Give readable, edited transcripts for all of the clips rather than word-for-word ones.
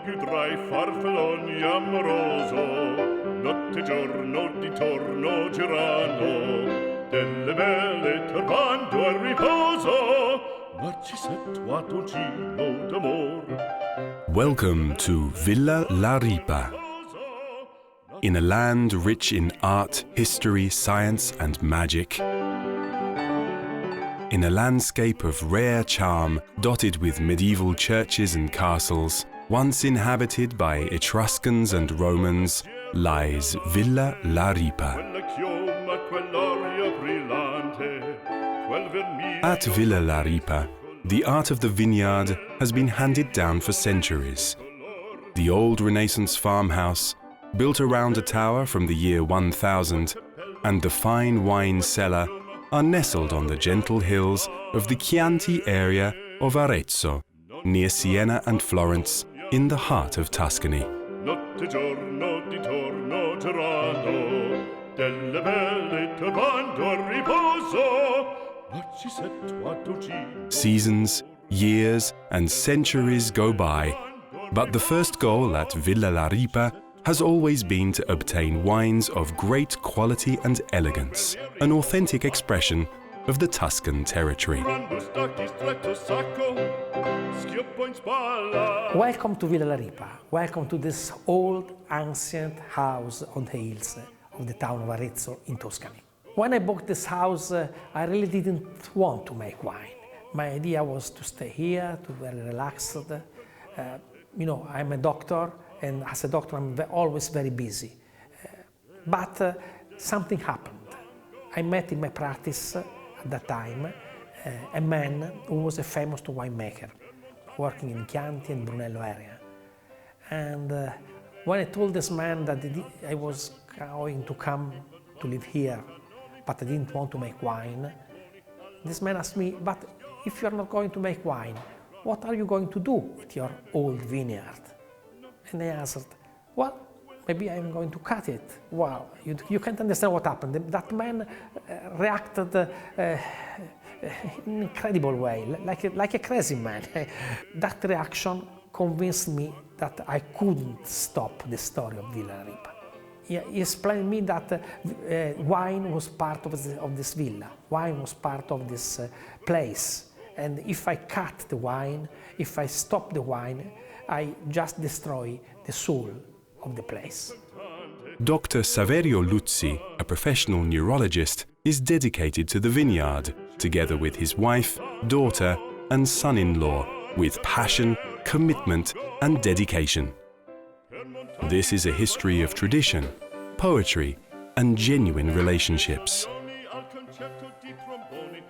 più tra i farfalloni amoroso, notte e giorno di torno girando, delle belle turbando al riposo, Narcisetto a tuo giro d'amor. Welcome to Villa La Ripa. In a land rich in art, history, science and magic, in a landscape of rare charm dotted with medieval churches and castles, once inhabited by Etruscans and Romans, lies Villa La Ripa. At Villa La Ripa, the art of the vineyard has been handed down for centuries. The old Renaissance farmhouse, built around a tower from the year 1000, and the fine wine cellar are nestled on the gentle hills of the Chianti area of Arezzo, near Siena and Florence, in the heart of Tuscany. Seasons, years and centuries go by, but the first goal at Villa La Ripa has always been to obtain wines of great quality and elegance, an authentic expression of the Tuscan territory. Welcome to Villa La Ripa. Welcome to this old, ancient house on the hills of the town of Arezzo in Tuscany. When I bought this house, I really didn't want to make wine. My idea was to stay here, to be very relaxed. I'm a doctor, and as a doctor I'm always very busy. But something happened. I met in my practice at that time a man who was a famous winemaker, working in Chianti and Brunello area. And when I told this man that I was going to come to live here, but I didn't want to make wine, this man asked me, but if you're not going to make wine, what are you going to do with your old vineyard? And I answered, well, maybe I'm going to cut it. Well, you can't understand what happened. That man reacted in an incredible way, like a crazy man. That reaction convinced me that I couldn't stop the story of Villa Ripa. He explained to me that wine was part of this villa. Wine was part of this place. And if I cut the wine, if I stop the wine, I just destroy the soul of the place. Dr. Saverio Luzzi, a professional neurologist, is dedicated to the vineyard, together with his wife, daughter and son-in-law, with passion, commitment and dedication. This is a history of tradition, poetry and genuine relationships.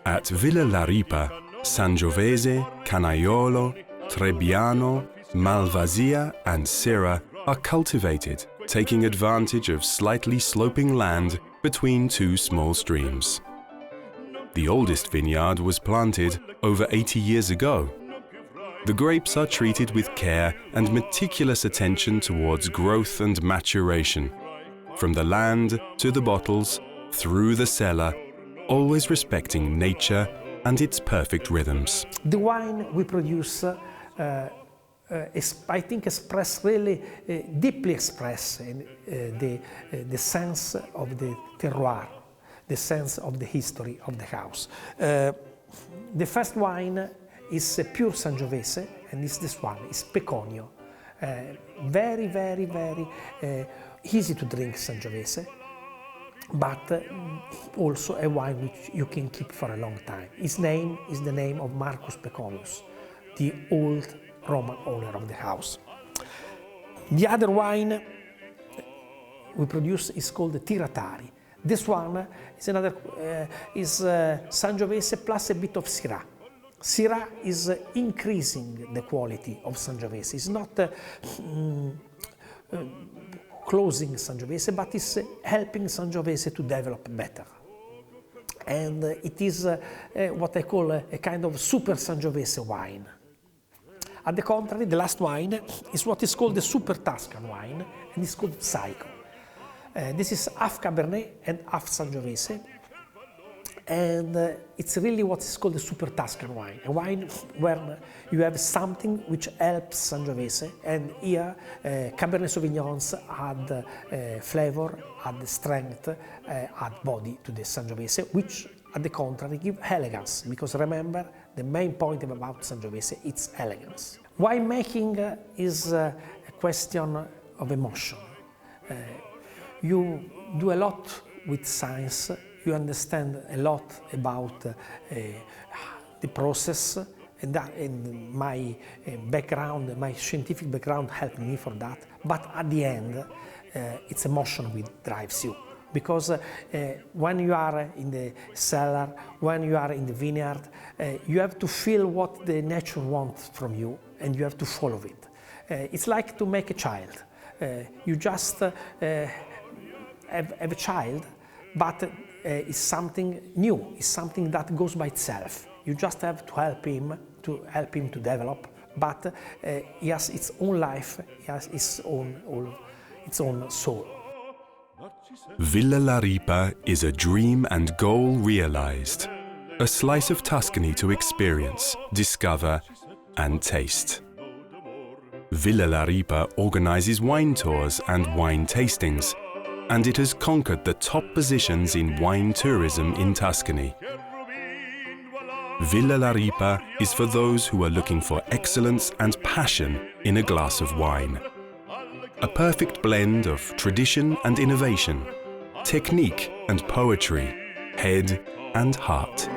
At Villa La Ripa, Sangiovese, Canaiolo, Trebbiano, Malvasia and Syrah are cultivated, taking advantage of slightly sloping land between two small streams. The oldest vineyard was planted over 80 years ago. The grapes are treated with care and meticulous attention towards growth and maturation, from the land to the bottles, through the cellar, always respecting nature and its perfect rhythms. The wine we produce, I think, deeply express the sense of the terroir, the sense of the history of the house. The first wine is pure Sangiovese, and it's this one, it's Peconio. Very, very, very easy to drink Sangiovese, but also a wine which you can keep for a long time. His name is the name of Marcus Peconius, the old Roman owner of the house. The other wine we produce is called the Tiratari. This one is Sangiovese plus a bit of Syrah. Syrah is increasing the quality of Sangiovese. It's not closing Sangiovese, but it's helping Sangiovese to develop better. And it is what I call a kind of super Sangiovese wine. At the contrary, the last wine is what is called the super Tuscan wine, and it's called Psycho. This is half Cabernet and half Sangiovese. And it's really what is called a super Tuscan wine, a wine where you have something which helps Sangiovese, and here Cabernet Sauvignons add flavor, add strength, add body to the Sangiovese, which at the contrary give elegance, because remember, the main point about Sangiovese is elegance. Winemaking is a question of emotion. You do a lot with science, you understand a lot about the process, and my background, my scientific background helped me for that. But at the end, it's emotion which drives you. Because when you are in the cellar, when you are in the vineyard, you have to feel what the nature wants from you, and you have to follow it. It's like to make a child. You just have a child, but it's something new, it's something that goes by itself. You just have to help him to develop, but he has its own life, he has its own soul. Villa La Ripa is a dream and goal realized, a slice of Tuscany to experience, discover and taste. Villa La Ripa organizes wine tours and wine tastings, and it has conquered the top positions in wine tourism in Tuscany. Villa La Ripa is for those who are looking for excellence and passion in a glass of wine. A perfect blend of tradition and innovation, technique and poetry, head and heart.